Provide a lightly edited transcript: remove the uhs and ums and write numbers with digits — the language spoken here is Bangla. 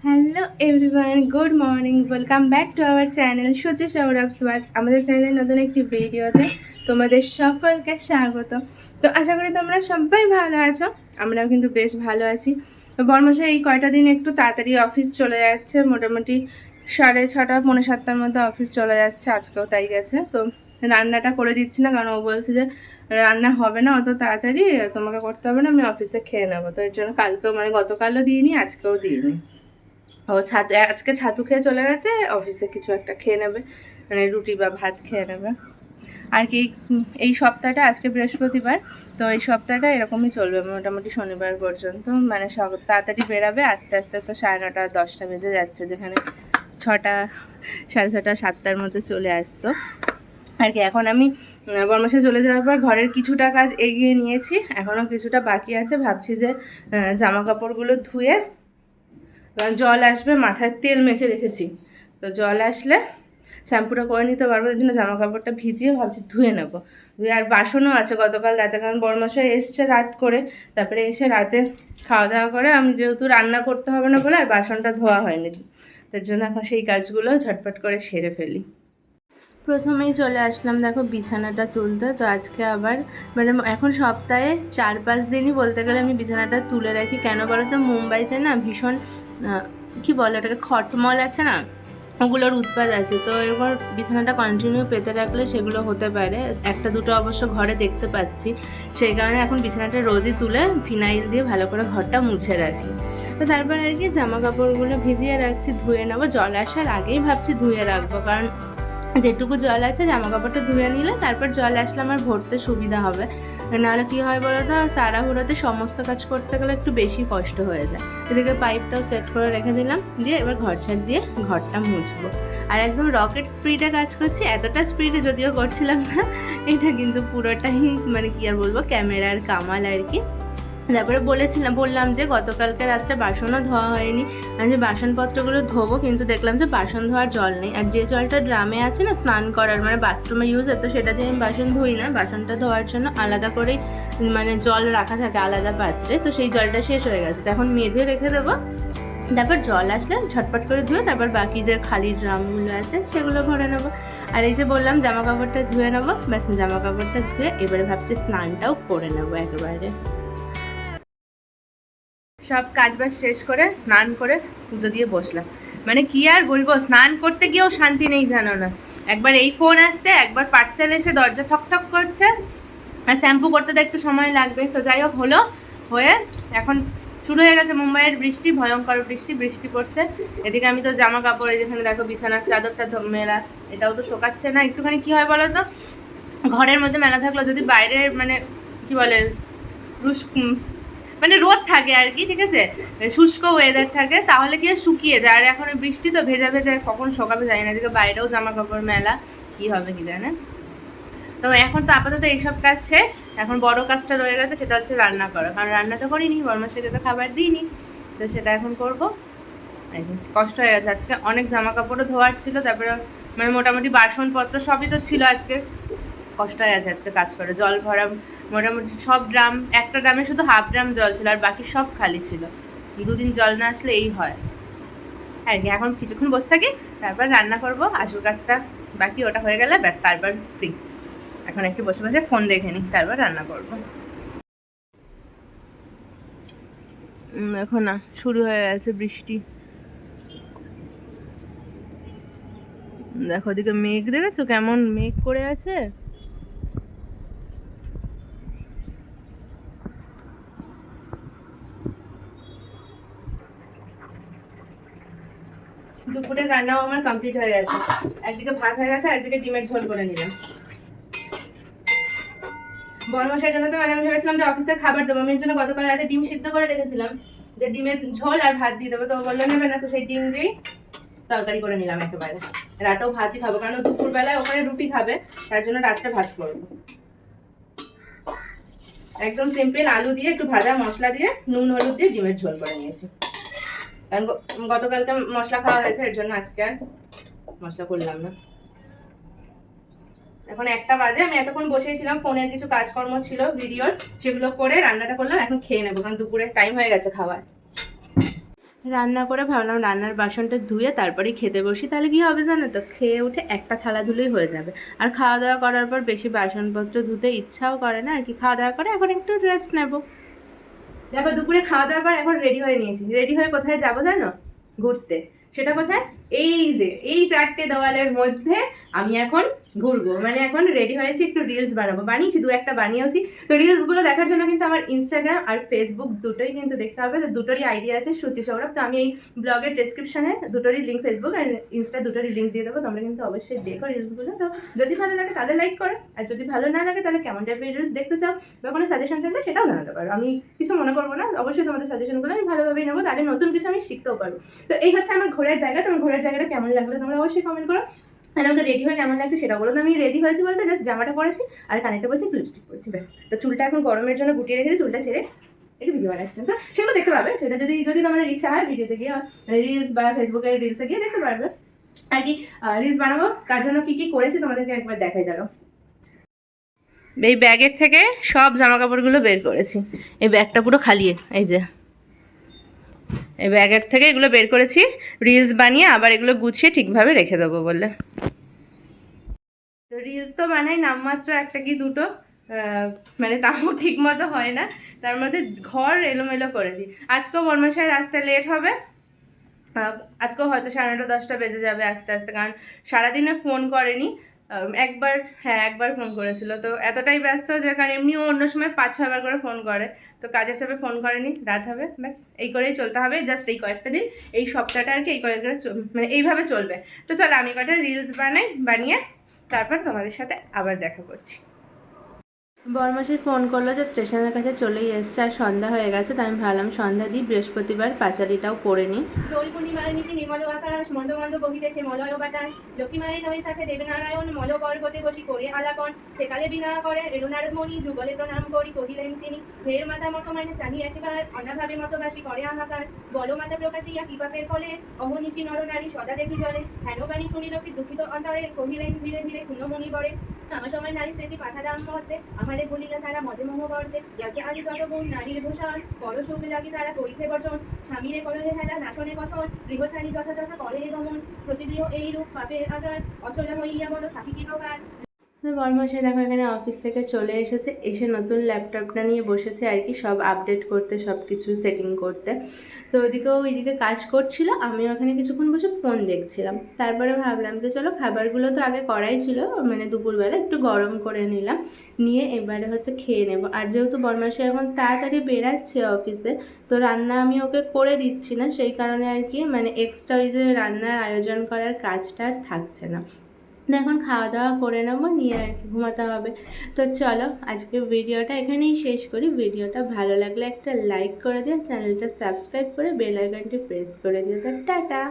Hello everyone, good morning, welcome back to our channel Suchi Sourav smart. আমাদের চ্যানেলের নতুন একটি ভিডিওতে তোমাদের সকলকে স্বাগত। তো আশা করি তোমরা সবাই ভালো আছো, আমরাও কিন্তু বেশ ভালো আছি। তো বর্মশাই এই কয়টা দিন একটু তাড়াতাড়ি অফিস চলে যাচ্ছে, মোটামুটি 6:30 পৌনে 7টার মধ্যে অফিস চলে যাচ্ছে, আজকেও তাই গেছে। তো রান্নাটা করে দিচ্ছি না, কারণ ও বলছে যে রান্না হবে না অত তাড়াতাড়ি, তোমাকে করতে হবে না, আমি অফিসে খেয়ে নেবো। তো এর জন্য কালকেও মানে গতকালও দিইনি, আজকেও দিইনি। ও আজকে ছাতু খেয়ে চলে গেছে, অফিসে কিছু একটা খেয়ে নেবে, মানে রুটি বা ভাত খেয়ে নেবে আর কি। এই সপ্তাহটা, আজকে বৃহস্পতিবার, তো এই সপ্তাহটা এরকমই চলবে মোটামুটি শনিবার পর্যন্ত। মানে তাড়াতাড়ি বেরাবে, আস্তে আস্তে তো 9:30 10টা বেজে যাচ্ছে, যেখানে 6টা 6:30 7টার মধ্যে চলে আসতো আর কি। এখন আমি বর্মশাই চলে যাওয়ার পর ঘরের কিছুটা কাজ এগিয়ে নিয়েছি, এখনও কিছুটা বাকি আছে। ভাবছি যে জামা কাপড়গুলো ধুয়ে, জল আসবে, মাথায় তেল মেখে রেখেছি, তো জল আসলে শ্যাম্পুটা করে নিতে পারবো। এর জন্য জামা কাপড়টা ভিজিয়ে ভাবছি ধুয়ে নেবো। ধুয়ে আর বাসনও আছে গতকাল রাতে, কারণ বরমশাই এসছে রাত করে, তারপরে এসে রাতে খাওয়া দাওয়া করে, আমি যেহেতু রান্না করতে হবে না বলে আর বাসনটা ধোয়া হয়নি, তার জন্য এখন সেই কাজগুলো ঝটপট করে সেরে ফেলি। প্রথমেই চলে আসলাম দেখো বিছানাটা তুলতে। তো আজকে আবার মানে এখন সপ্তাহে 4-5 দিনই বলতে গেলে আমি বিছানাটা তুলে রাখি। কেন বলো তো, মুম্বাইতে না ভীষণ কি বলে ওটাকে, খটমল আছে না, ওগুলোর উৎপাত আছে। তো এরপর বিছানাটা কন্টিনিউ পেতে রাখলে সেগুলো হতে পারে, একটা দুটো অবশ্য ঘরে দেখতে পাচ্ছি। সেই কারণে এখন বিছানাটা রোজই তুলে ফিনাইল দিয়ে ভালো করে ঘরটা মুছে রাখি। তো তারপর আর কি জামা কাপড়গুলো ভিজিয়ে রাখছি, ধুয়ে নেবো। জল আসার আগেই ভাবছি ধুয়ে রাখবো, কারণ যেটুকু জল আছে জামা কাপড়টা ধুয়ে নিলে তারপর জল আসলে আমার ভরতে সুবিধা হবে। নাহলে কী হয় বলো তো, তাড়াহুড়োতে সমস্ত কাজ করতে গেলে একটু বেশি কষ্ট হয়ে যায়। এদিকে পাইপটাও সেট করে রেখে দিলাম, দিয়ে এবার ঘর ছাড় দিয়ে ঘরটা মুছবো। আর একদম রকেট স্পিডে কাজ করছি, এতটা স্পিডে যদিও করছিলাম না, এটা কিন্তু পুরোটাই মানে কি আর বলবো, ক্যামেরার কামাল আর কি। তারপরে বললাম যে গতকালকে রাত্রে বাসনও ধোয়া হয়নি, আমি যে বাসনপত্রগুলো ধোবো, কিন্তু দেখলাম যে বাসন ধোয়ার জল নেই। আর যে জলটা ড্রামে আছে না স্নান করার, মানে বাথরুমে ইউজের, তো সেটা দিয়ে আমি বাসন ধুই না, বাসনটা ধোয়ার জন্য আলাদা করেই মানে জল রাখা থাকে আলাদা পাত্রে, তো সেই জলটা শেষ হয়ে গেছে। তো এখন মেজে রেখে দেবো, তারপর জল আসলে ঝটপট করে ধুয়ে তারপর বাকি যে খালি ড্রামগুলো আছে সেগুলো ভরে নেবো। আর এই যে বললাম জামা কাপড়টা ধুয়ে নেবো, ব্যাস জামা কাপড়টা ধুয়ে এবারে ভাবছি স্নানটাও করে নেবো একেবারে। সব কাজবাজ শেষ করে স্নান করে পুজো দিয়ে বসলাম। মানে কি আর বলবো, স্নান করতে গিয়েও শান্তি নেই জানো না। একবার এই ফোন আসছে, একবার পার্সেল এসে দরজা ঠক ঠক করছে, আর শ্যাম্পু করতে তো একটু সময় লাগবে। তো যাই হোক হলো, হয়ে এখন শুরু হয়ে গেছে মুম্বাইয়ের বৃষ্টি, ভয়ঙ্কর বৃষ্টি, বৃষ্টি পড়ছে। এদিকে আমি তো জামা কাপড়, যেখানে দেখো বিছানার চাদরটা মেলা, এটাও তো শোকাচ্ছে না। একটুখানি কি হয় বলো তো, ঘরের মধ্যে মেলা থাকলো যদি বাইরে মানে কি বলে মানে রোদ থাকে আর কি, ঠিক আছে, শুষ্ক ওয়েদার থাকে, তাহলে কি শুকিয়ে যায়। আর এখন বৃষ্টি তো ভেজা ভেজা, কখন শোকাবে যায় না। এদিকে বাইরেও জামা কাপড় মেলা, কি হবে কি জানে। তো এখন তো আপাতত এইসব কাজ শেষ, এখন বড় কাজটা রয়ে গেছে, সেটা হচ্ছে রান্না করা। কারণ রান্না তো করিনি, বর্মাশাইকে তো খাবার দিইনি, তো সেটা এখন করবো। কষ্ট হয়ে গেছে, আজকে অনেক জামা কাপড়ও ধোয়ার ছিল, তারপরে মানে মোটামুটি বাসনপত্র সবই তো ছিল আজকে। কষ্ট হয়ে গেছে আজকে কাজ করে। জল ভরা মোটামুটি সব ড্রাম, একটা ড্রামে শুধু হাফ ড্রাম জল ছিল, আর বাকি সব খালি ছিল। 2 দিন জল না আসলে এই হয় আর কি। এখন কিছুক্ষণ বসে থাকি, তারপর রান্না করব। আসল কাজটা বাকি, ওটা হয়ে গেলে ব্যাস তারপর ফ্রি। এখন একটু বসে বসে ফোন দেখে নিই, তারপর রান্না করব। এখন না শুরু হয়ে গেছে বৃষ্টি, দেখো ওদিকে মেঘ, দেখেছো কেমন মেঘ করে আছে। দুপুরে রান্নাও আমার কমপ্লিট হয়ে গেছে, একদিকে ভাত হয়ে গেছে, একদিকে ডিমের ঝোল করে নিলাম। বর্মশাইয়ের জন্য তো মানে আমি ভেবেছিলাম যে অফিসের খাবার দেবো, আমি এর জন্য গতকাল রাতে ডিম সিদ্ধ করে রেখেছিলাম, যে ডিমের ঝোল আর ভাত দিয়ে দেবো। তো বললো নেবে না, তো সেই ডিম দিয়েই তরকারি করে নিলাম একেবারে। রাতেও ভাতই খাবো, কারণ দুপুরবেলায় ওখানে রুটি খাবে, তার জন্য রাত্রে ভাত করবো। একদম সিম্পল, আলু দিয়ে একটু ভাজা মশলা দিয়ে নুন হলুদ দিয়ে ডিমের ঝোল করে নিয়েছি, কারণ গতকালকে মশলা খাওয়া হয়েছে, এর জন্য আজকে আর মশলা করলাম না। এখন 1টা বাজে। আমি এতক্ষণ বসেছিলাম, ফোনের কিছু কাজকর্ম ছিল ভিডিওর, সেগুলো করে রান্নাটা করলাম। এখন খেয়ে নেবো, কারণ দুপুরের টাইম হয়ে গেছে খাবার। রান্না করে ভাবলাম রান্নার বাসনটা ধুয়ে তারপরেই খেতে বসি, তাহলে কি হবে জানো তো, খেয়ে উঠে একটা থালা ধুলেই হয়ে যাবে। আর খাওয়া দাওয়া করার পর বেশি বাসনপত্র ধুতে ইচ্ছাও করে না আর কি। খাওয়া দাওয়া করে এখন একটু রেস্ট নেবো। দেখো দুপুরে খাওয়া দাওয়ার পর এখন রেডি হয়ে নিয়েছি। রেডি হয়ে কোথায় যাবো জানো? ঘুরতে। সেটা কোথায়? এই যে এই 4টে দেওয়ালের মধ্যে আমি এখন ঘুরবো। মানে এখন রেডি হয়েছি, একটু রিলস বানাবো। বানিয়েছি, 2-1টা বানিয়েছি। তো রিলসগুলো দেখার জন্য কিন্তু আমার ইনস্টাগ্রাম আর ফেসবুক দুটোই কিন্তু দেখতে হবে। তো দুটোরই আইডিয়া আছে সুচি সৌরভ। তো আমি এই ব্লগের ডেসক্রিপশনে দুটোরই লিঙ্ক, ফেসবুক আর ইনস্টা দুটোরই লিঙ্ক দিয়ে দেবো। তোমরা কিন্তু অবশ্যই দেখো রিলসগুলো। তো যদি ভালো লাগে তাহলে লাইক করো, আর যদি ভালো না লাগে তাহলে কেমন টাইপের রিলস দেখতে চাও বা কোনো সাজেশন থাকলে সেটাও জানাতে পারো। আমি কিছু মনে করবো না, অবশ্যই তোমাদের সাজেশনগুলো আমি ভালোভাবেই নেবো, তাহলে নতুন কিছু আমি শিখতেও পারবো। তো এই হচ্ছে আমার ঘোরার জায়গা। তোমার ঘোরার জায়গাটা কেমন লাগলো তোমরা অবশ্যই কমেন্ট করো। আর আমাকে রেডি হয়ে কেমন লাগছে সেটা বলো। তো আমি রেডি হয়েছি বলতে জাস্ট জামাটা পরেছি আর কানেরটা পরেছি, লিপস্টিক পরেছি, ব্যাস। তো চুলটা এখন গরমের জন্য গুটিয়ে রেখেছি, চুলটা ছেড়ে একটু ভিডিও বানাচ্ছি। তো সেগুলো দেখতে পাবে, সেটা যদি যদি তোমাদের ইচ্ছা হয় ভিডিওতে গিয়ে রিলস বা ফেসবুকের রিলসে গিয়ে দেখতে পারবে আর কি। রিলস বানাবো তার জন্য কি কি করেছি তোমাদেরকে একবার দেখাই। দাঁড়ো, এই ব্যাগের থেকে সব জামা কাপড়গুলো বের করেছি। এই ব্যাগটা পুরো খালি, এই যে এই ব্যাগের থেকে এগুলো বের করেছি রিলস বানিয়ে আবার এগুলো গুছিয়ে ঠিকভাবে রেখে দেবো বলে। তো রিলস তো বানাই নামমাত্র, একটা কি দুটো, মানে তাও ঠিক মতো হয় না। তার মধ্যে ঘর এলোমেলো করে দিই। আজকেও বর্মশায় আসতে লেট হবে। আজকেও হয়তো 9:30-10টা বেজে যাবে আস্তে আস্তে, কারণ সারাদিনে ফোন করেনি। একবার, হ্যাঁ একবার ফোন করেছিল। তো এতটাই ব্যস্ত যে, কারণ এমনিও অন্য সময় 5-6 বার করে ফোন করে, তো কাজের চাপে ফোন করেনি। রাত হবে, ব্যাস এই করেই চলতে হবে। জাস্ট এই কয়েকটা দিন, এই সপ্তাহটা আর কি, এই কয়েকটা মানে এইভাবে চলবে। তো চলো আমি কয়েকটা রিলস বানিয়ে তারপর তোমাদের সাথে আবার দেখা করছি। বরমাসি ফোন করলো যে স্টেশনের কাছে চলেই এসছে, আর সন্ধ্যা হয়ে গেছে। তাই আমি ভাবলাম সন্ধ্যা দিই, বৃহস্পতিবার পাঁচালিটাও পড়ে নিই। দোল পূর্ণিমার নিচে নির্মল আকাশ, মন্দ মন্দ বহিতেছে মলয় বাতাস। লক্ষ্মীমায়ের নয় সাথে দেবনারায়ণ মল বর্গতে বসি করে আলাপন। সেকালে বিনা করে এলো নারদমণি, যুগলে প্রণাম করি কহিলেন তিনি, ফের মাতা মতো মানে জানি একবার, অনাভাবে মতবাসী করে হাহাকার। বল মাতা প্রকাশিয়া কি পাপের ফলে, অহনিশি নরনারী সদা দেখি জলে। হেন বাণী শুনিল কি দুঃখিত অন্তরে, কহিলেন ধীরে ধীরে ক্ষুণ্ণমণি বরে, আমার সময় নারী শ্রেজি পাঠালাম মর্তে, আমারে বলিলেন তারা মজে মোহ করতে। যাকে আজ যত গুণ নারীর ভূষণ, পর সুখ লাগি তারা করিছে বচন। স্বামীরে করলে হেলা নাশনে কথন, গৃহস্থানী যথাযথ করে গমন। প্রতিদিও এই রূপ পাপের আগার, অচলা হইয়া বলো থাকি কি প্রকার। তো বর্মশাই দেখো এখানে অফিস থেকে চলে এসেছে, এসে নতুন ল্যাপটপটা নিয়ে বসেছে আর কি, সব আপডেট করতে, সব কিছু সেটিং করতে। তো ওইদিকে কাজ করছিল, আমি ওখানে কিছুক্ষণ বসে ফোন দেখছিলাম। তারপরে ভাবলাম যে চলো খাবারগুলো তো আগে করাই ছিল, মানে দুপুরবেলা একটু গরম করে নিলাম, নিয়ে এবারে হচ্ছে খেয়ে নেব। আর যেহেতু বর্মশাই এখন তাড়াতাড়ি বেরাচ্ছে অফিসে, তো রান্না আমি ওকে করে দিচ্ছি না, সেই কারণে আর কি মানে এক্সট্রা ওই যে রান্নার আয়োজন করার কাজটা আর থাকছে না। এখন খাওয়া দাওয়া করে নেবো, নিয়ে আর কি ঘুমাতে হবে। তো চলো আজকে ভিডিওটা এখানেই শেষ করি। ভিডিওটা ভালো লাগলে একটা লাইক করে দিও, চ্যানেলটা সাবস্ক্রাইব করে বেল আইকনটি প্রেস করে দিও। তো টাটা।